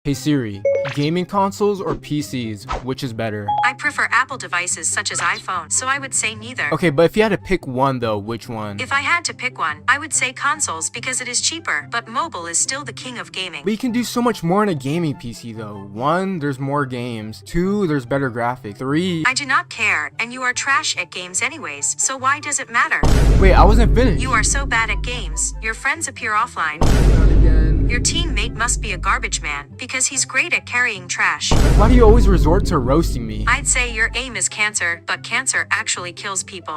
Hey Siri, gaming consoles or PCs, which is better? I prefer Apple devices such as iPhone, so I would say neither. Okay, but if you had to pick one though, which one? If I had to pick one, I would say consoles because it is cheaper, but mobile is still the king of gaming. But you can do so much more in a gaming PC though. 1, there's more games. 2, there's better graphics. 3... I do not care, and you are trash at games anyways, so why does it matter? Wait, I wasn't finished. You are so bad at games, your friends appear offline. Not again. Your teammate must be a garbage man, because he's great at carrying trash. Why do you always resort to roasting me? I'd say your aim is cancer, but cancer actually kills people.